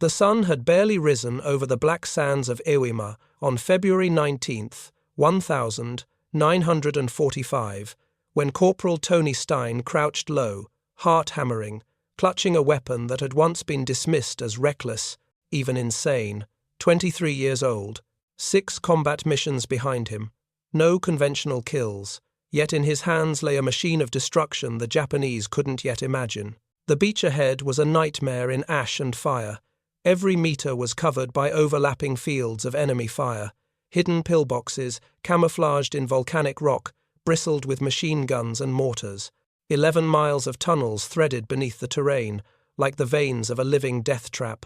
The sun had barely risen over the black sands of Iwima on February 19, 1945, when Corporal Tony Stein crouched low, heart-hammering, clutching a weapon that had once been dismissed as reckless, even insane. 23 years old, 6 combat missions behind him, no conventional kills, yet in his hands lay a machine of destruction the Japanese couldn't yet imagine. The beach ahead was a nightmare in ash and fire. Every meter was covered by overlapping fields of enemy fire. Hidden pillboxes, camouflaged in volcanic rock, bristled with machine guns and mortars. 11 miles of tunnels threaded beneath the terrain, like the veins of a living death trap.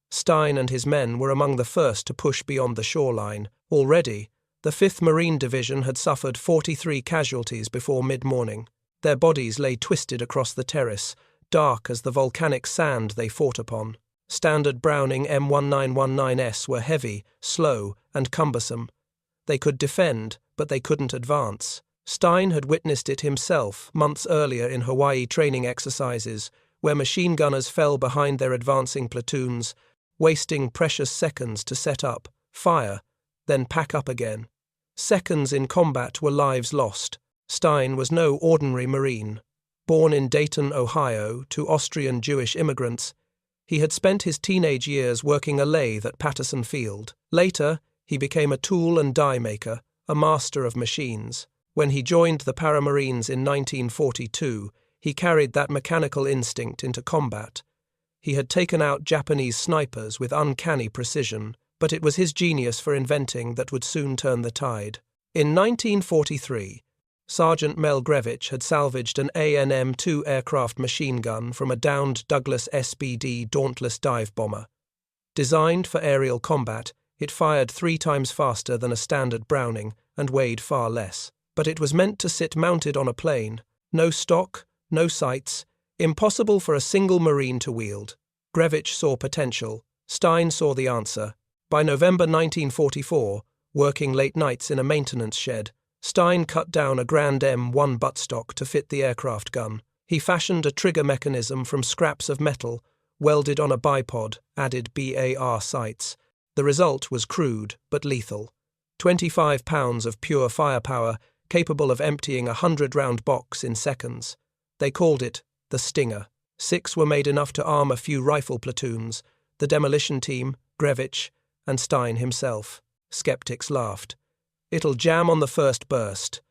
Stein and his men were among the first to push beyond the shoreline. Already, the 5th Marine Division had suffered 43 casualties before mid-morning. Their bodies lay twisted across the terrace, dark as the volcanic sand they fought upon. Standard Browning M1919s were heavy, slow, and cumbersome. They could defend, but they couldn't advance. Stein had witnessed it himself months earlier in Hawaii training exercises, where machine gunners fell behind their advancing platoons, wasting precious seconds to set up, fire, then pack up again. Seconds in combat were lives lost. Stein was no ordinary Marine. Born in Dayton, Ohio, to Austrian Jewish immigrants, he had spent his teenage years working a lathe at Patterson Field. Later, he became a tool and die maker, a master of machines. When he joined the Paramarines in 1942, he carried that mechanical instinct into combat. He had taken out Japanese snipers with uncanny precision, but it was his genius for inventing that would soon turn the tide. In 1943, Sergeant Mel Grevich had salvaged an ANM-2 aircraft machine gun from a downed Douglas SBD Dauntless dive bomber. Designed for aerial combat, it fired 3 times faster than a standard Browning and weighed far less. But it was meant to sit mounted on a plane. No stock, no sights, impossible for a single Marine to wield. Grevich saw potential. Stein saw the answer. By November 1944, working late nights in a maintenance shed, Stein cut down a Grand M1 buttstock to fit the aircraft gun. He fashioned a trigger mechanism from scraps of metal, welded on a bipod, added BAR sights. The result was crude but lethal. 25 pounds of pure firepower, capable of emptying a 100-round box in seconds. They called it the Stinger. 6 were made enough to arm a few rifle platoons, the demolition team, Grevich, and Stein himself. Skeptics laughed. It'll jam on the first burst.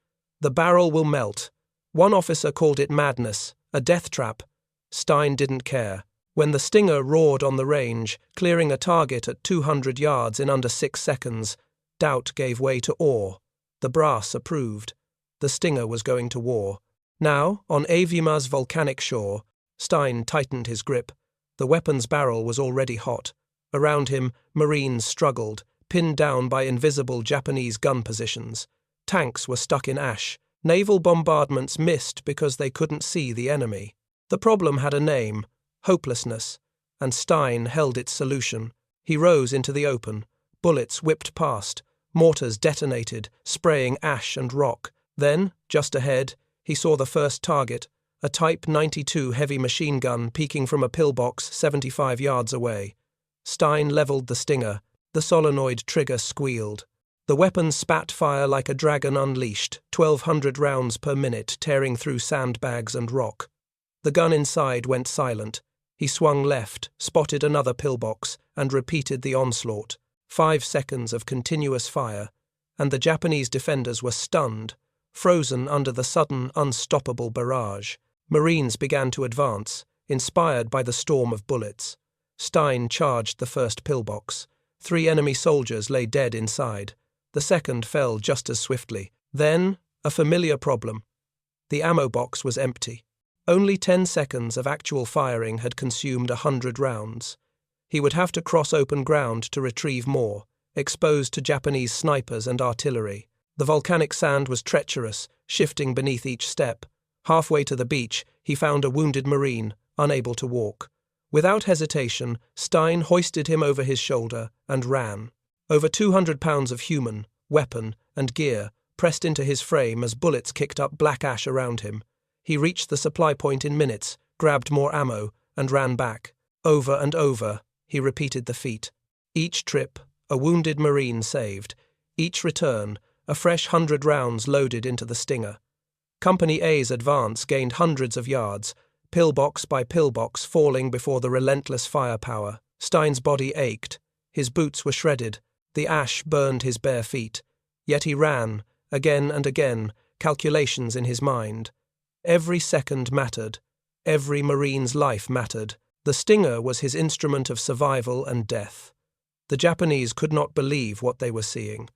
The barrel will melt. One officer called it madness, a death trap. Stein didn't care. When the Stinger roared on the range, clearing a target at 200 yards in under 6 seconds, doubt gave way to awe. The brass approved. The Stinger was going to war. Now, on Avima's volcanic shore, Stein tightened his grip. The weapon's barrel was already hot. Around him, Marines struggled, pinned down by invisible Japanese gun positions. Tanks were stuck in ash. Naval bombardments missed because they couldn't see the enemy. The problem had a name, hopelessness, and Stein held its solution. He rose into the open. Bullets whipped past. Mortars detonated, spraying ash and rock. Then, just ahead, he saw the first target, a Type 92 heavy machine gun peeking from a pillbox 75 yards away. Stein leveled the Stinger. The solenoid trigger squealed. The weapon spat fire like a dragon unleashed, 1,200 rounds per minute tearing through sandbags and rock. The gun inside went silent. He swung left, spotted another pillbox, and repeated the onslaught. 5 seconds of continuous fire, and the Japanese defenders were stunned, frozen under the sudden, unstoppable barrage. Marines began to advance, inspired by the storm of bullets. Stein charged the first pillbox. 3 enemy soldiers lay dead inside. The second fell just as swiftly. Then, a familiar problem. The ammo box was empty. Only 10 seconds of actual firing had consumed 100 rounds. He would have to cross open ground to retrieve more, exposed to Japanese snipers and artillery. The volcanic sand was treacherous, shifting beneath each step. Halfway to the beach, he found a wounded Marine, unable to walk. Without hesitation, Stein hoisted him over his shoulder and ran. Over 200 pounds of human, weapon, and gear pressed into his frame as bullets kicked up black ash around him. He reached the supply point in minutes, grabbed more ammo, and ran back. Over and over, he repeated the feat. Each trip, a wounded Marine saved. Each return, a fresh 100 rounds loaded into the Stinger. Company A's advance gained hundreds of yards, pillbox by pillbox falling before the relentless firepower. Stein's body ached. His boots were shredded. The ash burned his bare feet. Yet he ran, again and again, calculations in his mind. Every second mattered. Every Marine's life mattered. The Stinger was his instrument of survival and death. The Japanese could not believe what they were seeing.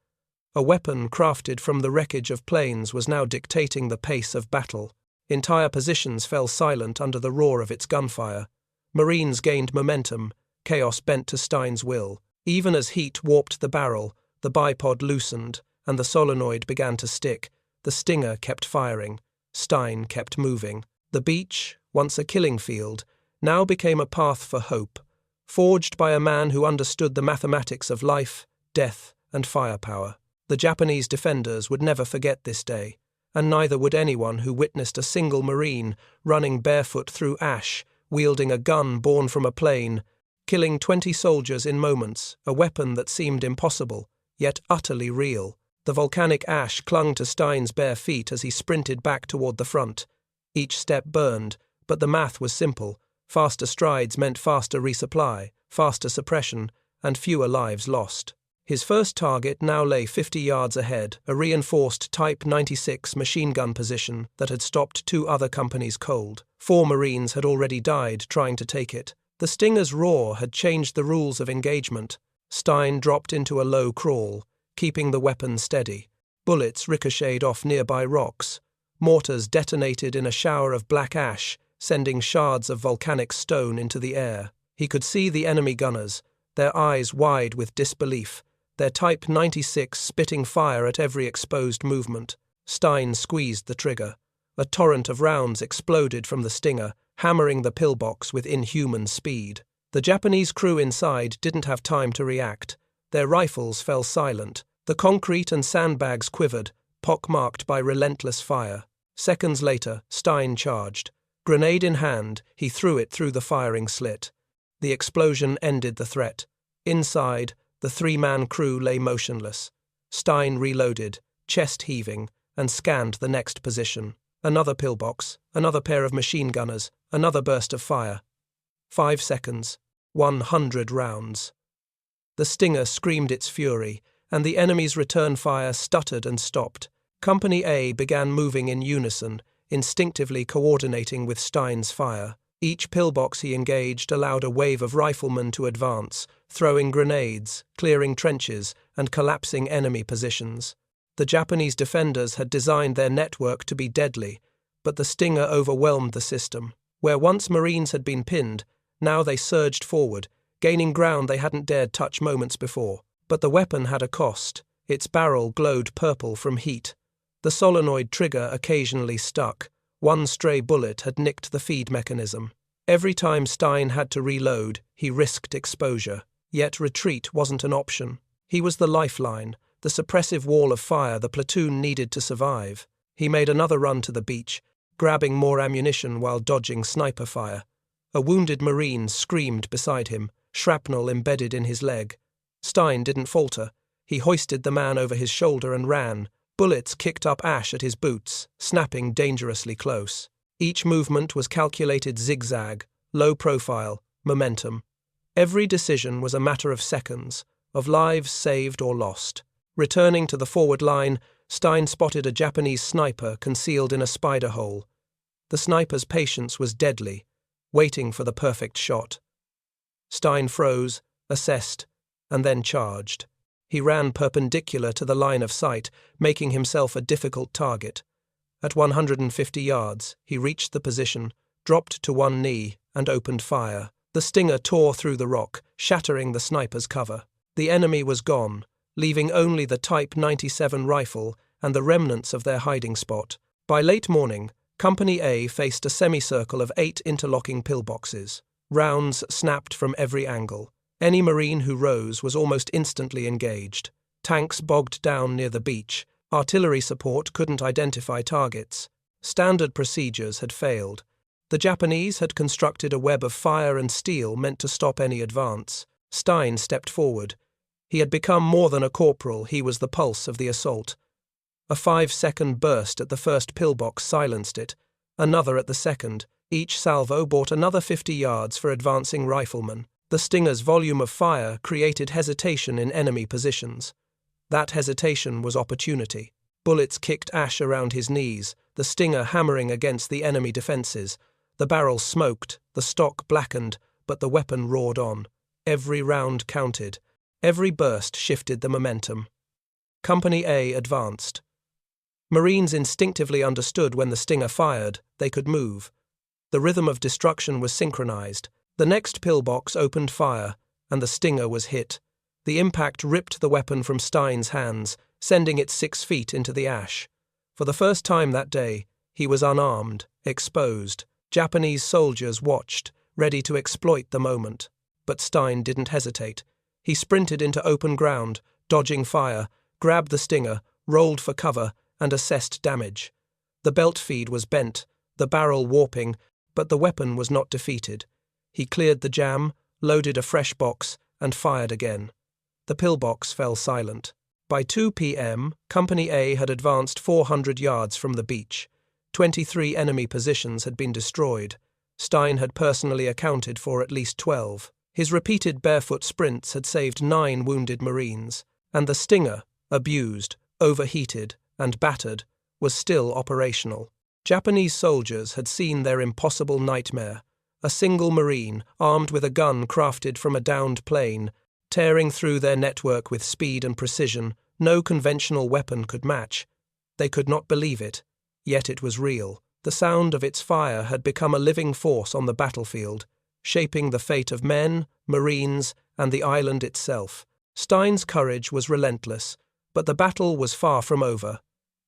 A weapon crafted from the wreckage of planes was now dictating the pace of battle. Entire positions fell silent under the roar of its gunfire. Marines gained momentum, chaos bent to Stein's will. Even as heat warped the barrel, the bipod loosened, and the solenoid began to stick. The Stinger kept firing. Stein kept moving. The beach, once a killing field, now became a path for hope, forged by a man who understood the mathematics of life, death, and firepower. The Japanese defenders would never forget this day, and neither would anyone who witnessed a single Marine running barefoot through ash, wielding a gun born from a plane, killing 20 soldiers in moments, a weapon that seemed impossible, yet utterly real. The volcanic ash clung to Stein's bare feet as he sprinted back toward the front. Each step burned, but the math was simple. Faster strides meant faster resupply, faster suppression, and fewer lives lost. His first target now lay 50 yards ahead, a reinforced Type 96 machine gun position that had stopped 2 other companies cold. 4 Marines had already died trying to take it. The Stinger's roar had changed the rules of engagement. Stein dropped into a low crawl, keeping the weapon steady. Bullets ricocheted off nearby rocks. Mortars detonated in a shower of black ash, sending shards of volcanic stone into the air. He could see the enemy gunners, their eyes wide with disbelief, their Type 96 spitting fire at every exposed movement. Stein squeezed the trigger. A torrent of rounds exploded from the Stinger, hammering the pillbox with inhuman speed. The Japanese crew inside didn't have time to react. Their rifles fell silent. The concrete and sandbags quivered, pockmarked by relentless fire. Seconds later, Stein charged. Grenade in hand, he threw it through the firing slit. The explosion ended the threat. Inside, the 3-man crew lay motionless. Stein reloaded, chest heaving, and scanned the next position. Another pillbox, another pair of machine gunners, another burst of fire. 5 seconds, 100 rounds. The Stinger screamed its fury, and the enemy's return fire stuttered and stopped. Company A began moving in unison, instinctively coordinating with Stein's fire. Each pillbox he engaged allowed a wave of riflemen to advance, throwing grenades, clearing trenches, and collapsing enemy positions. The Japanese defenders had designed their network to be deadly, but the Stinger overwhelmed the system. Where once Marines had been pinned, now they surged forward, gaining ground they hadn't dared touch moments before. But the weapon had a cost. Its barrel glowed purple from heat. The solenoid trigger occasionally stuck. One stray bullet had nicked the feed mechanism. Every time Stein had to reload, he risked exposure. Yet retreat wasn't an option. He was the lifeline, the suppressive wall of fire the platoon needed to survive. He made another run to the beach, grabbing more ammunition while dodging sniper fire. A wounded Marine screamed beside him, shrapnel embedded in his leg. Stein didn't falter. He hoisted the man over his shoulder and ran. Bullets kicked up ash at his boots, snapping dangerously close. Each movement was calculated zigzag, low profile, momentum. Every decision was a matter of seconds, of lives saved or lost. Returning to the forward line, Stein spotted a Japanese sniper concealed in a spider hole. The sniper's patience was deadly, waiting for the perfect shot. Stein froze, assessed, and then charged. He ran perpendicular to the line of sight, making himself a difficult target. At 150 yards, he reached the position, dropped to one knee, and opened fire. The Stinger tore through the rock, shattering the sniper's cover. The enemy was gone, leaving only the Type 97 rifle and the remnants of their hiding spot. By late morning, Company A faced a semicircle of 8 interlocking pillboxes. Rounds snapped from every angle. Any Marine who rose was almost instantly engaged. Tanks bogged down near the beach. Artillery support couldn't identify targets. Standard procedures had failed. The Japanese had constructed a web of fire and steel meant to stop any advance. Stein stepped forward. He had become more than a corporal, he was the pulse of the assault. A 5-second burst at the first pillbox silenced it, another at the second. Each salvo bought another 50 yards for advancing riflemen. The Stinger's volume of fire created hesitation in enemy positions. That hesitation was opportunity. Bullets kicked ash around his knees, the Stinger hammering against the enemy defences. The barrel smoked, the stock blackened, but the weapon roared on. Every round counted. Every burst shifted the momentum. Company A advanced. Marines instinctively understood when the Stinger fired, they could move. The rhythm of destruction was synchronized. The next pillbox opened fire, and the Stinger was hit. The impact ripped the weapon from Stein's hands, sending it 6 feet into the ash. For the first time that day, he was unarmed, exposed. Japanese soldiers watched, ready to exploit the moment. But Stein didn't hesitate. He sprinted into open ground, dodging fire, grabbed the Stinger, rolled for cover, and assessed damage. The belt feed was bent, the barrel warping, but the weapon was not defeated. He cleared the jam, loaded a fresh box, and fired again. The pillbox fell silent. By 2 p.m., Company A had advanced 400 yards from the beach. 23 enemy positions had been destroyed. Stein had personally accounted for at least 12. His repeated barefoot sprints had saved 9 wounded Marines, and the Stinger, abused, overheated, and battered, was still operational. Japanese soldiers had seen their impossible nightmare. A single Marine, armed with a gun crafted from a downed plane, tearing through their network with speed and precision no conventional weapon could match. They could not believe it, yet it was real. The sound of its fire had become a living force on the battlefield, shaping the fate of men, Marines, and the island itself. Stein's courage was relentless, but the battle was far from over.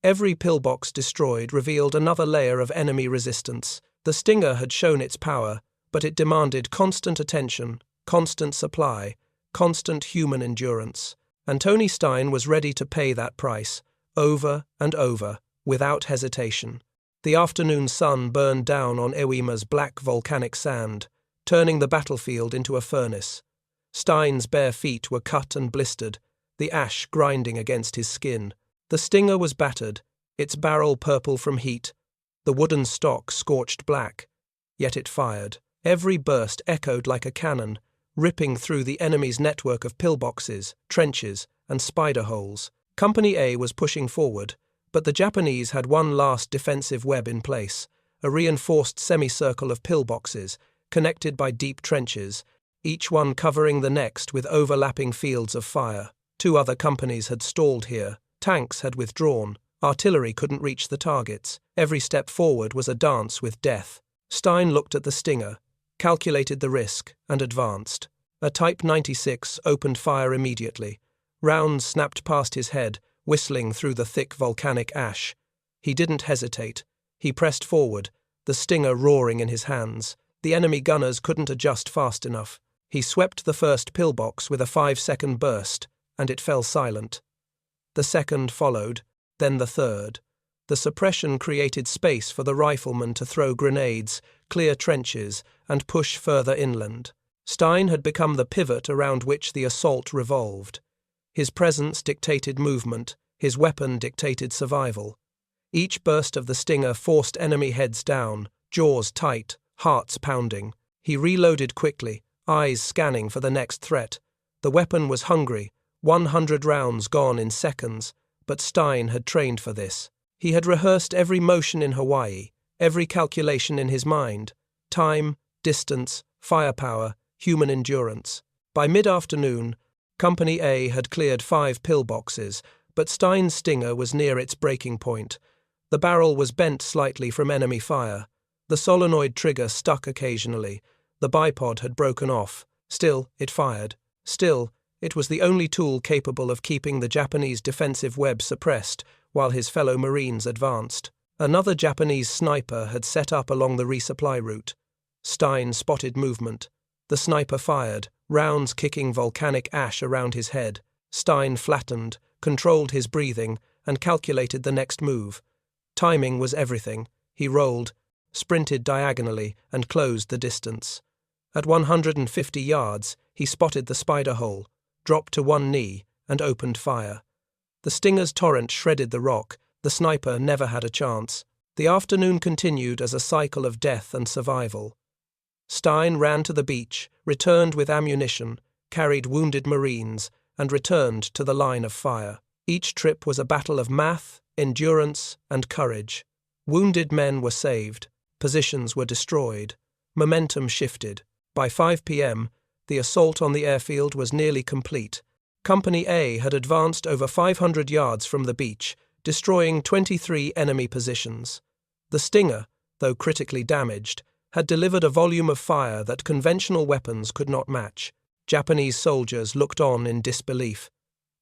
Every pillbox destroyed revealed another layer of enemy resistance. The Stinger had shown its power, but it demanded constant attention, constant supply, constant human endurance. And Tony Stein was ready to pay that price, over and over, without hesitation. The afternoon sun burned down on Iwima's black volcanic sand, turning the battlefield into a furnace. Stein's bare feet were cut and blistered, the ash grinding against his skin. The Stinger was battered, its barrel purple from heat, the wooden stock scorched black. Yet it fired. Every burst echoed like a cannon, ripping through the enemy's network of pillboxes, trenches, and spider holes. Company A was pushing forward, but the Japanese had one last defensive web in place, a reinforced semicircle of pillboxes, connected by deep trenches, each one covering the next with overlapping fields of fire. 2 other companies had stalled here. Tanks had withdrawn. Artillery couldn't reach the targets. Every step forward was a dance with death. Stein looked at the Stinger, calculated the risk, and advanced. A Type 96 opened fire immediately. Rounds snapped past his head, whistling through the thick volcanic ash. He didn't hesitate. He pressed forward, the Stinger roaring in his hands. The enemy gunners couldn't adjust fast enough. He swept the first pillbox with a 5-second burst, and it fell silent. The second followed, then the third. The suppression created space for the riflemen to throw grenades, clear trenches, and push further inland. Stein had become the pivot around which the assault revolved. His presence dictated movement, his weapon dictated survival. Each burst of the Stinger forced enemy heads down, jaws tight, hearts pounding. He reloaded quickly, eyes scanning for the next threat. The weapon was hungry, 100 rounds gone in seconds, but Stein had trained for this. He had rehearsed every motion in Hawaii, every calculation in his mind. Time, distance, firepower, human endurance. By mid-afternoon, Company A had cleared 5 pillboxes, but Stein's Stinger was near its breaking point. The barrel was bent slightly from enemy fire. The solenoid trigger stuck occasionally. The bipod had broken off. Still, it fired. Still, it was the only tool capable of keeping the Japanese defensive web suppressed while his fellow Marines advanced. Another Japanese sniper had set up along the resupply route. Stein spotted movement. The sniper fired, rounds kicking volcanic ash around his head. Stein flattened, controlled his breathing, and calculated the next move. Timing was everything. He rolled, sprinted diagonally, and closed the distance. At 150 yards, he spotted the spider hole, dropped to one knee, and opened fire. The Stinger's torrent shredded the rock. The sniper never had a chance. The afternoon continued as a cycle of death and survival. Stein ran to the beach, returned with ammunition, carried wounded Marines, and returned to the line of fire. Each trip was a battle of math, endurance, and courage. Wounded men were saved. Positions were destroyed. Momentum shifted. By 5 p.m., the assault on the airfield was nearly complete. Company A had advanced over 500 yards from the beach, destroying 23 enemy positions. The Stinger, though critically damaged, had delivered a volume of fire that conventional weapons could not match. Japanese soldiers looked on in disbelief.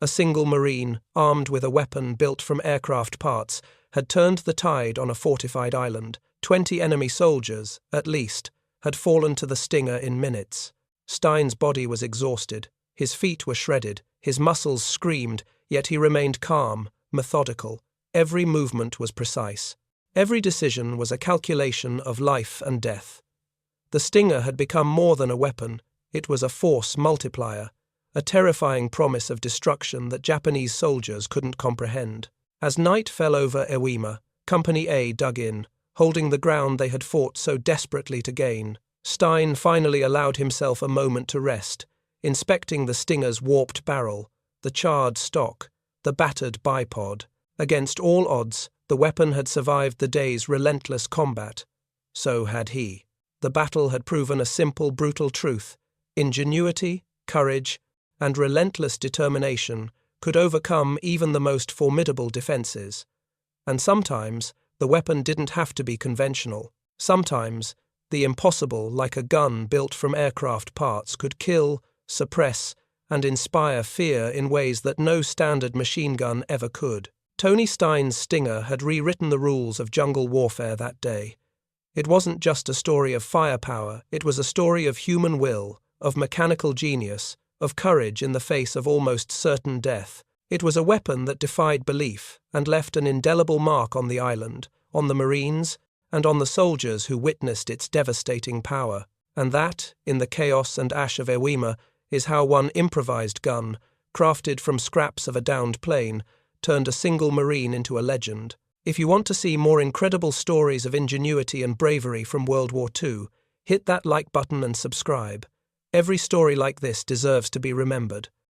A single Marine, armed with a weapon built from aircraft parts, had turned the tide on a fortified island. 20 enemy soldiers, at least, had fallen to the Stinger in minutes. Stein's body was exhausted. His feet were shredded. His muscles screamed, yet he remained calm, methodical. Every movement was precise. Every decision was a calculation of life and death. The Stinger had become more than a weapon. It was a force multiplier, a terrifying promise of destruction that Japanese soldiers couldn't comprehend. As night fell over Iwima, Company A dug in, holding the ground they had fought so desperately to gain. Stein finally allowed himself a moment to rest, inspecting the Stinger's warped barrel, the charred stock, the battered bipod. Against all odds, the weapon had survived the day's relentless combat. So had he. The battle had proven a simple, brutal truth. Ingenuity, courage, and relentless determination could overcome even the most formidable defenses. And sometimes, the weapon didn't have to be conventional. Sometimes, the impossible, like a gun built from aircraft parts, could kill, suppress, and inspire fear in ways that no standard machine gun ever could. Tony Stein's Stinger had rewritten the rules of jungle warfare that day. It wasn't just a story of firepower, it was a story of human will, of mechanical genius, of courage in the face of almost certain death. It was a weapon that defied belief and left an indelible mark on the island, on the Marines, and on the soldiers who witnessed its devastating power. And that, in the chaos and ash of Iwima, is how one improvised gun, crafted from scraps of a downed plane, turned a single Marine into a legend. If you want to see more incredible stories of ingenuity and bravery from World War II, hit that like button and subscribe. Every story like this deserves to be remembered.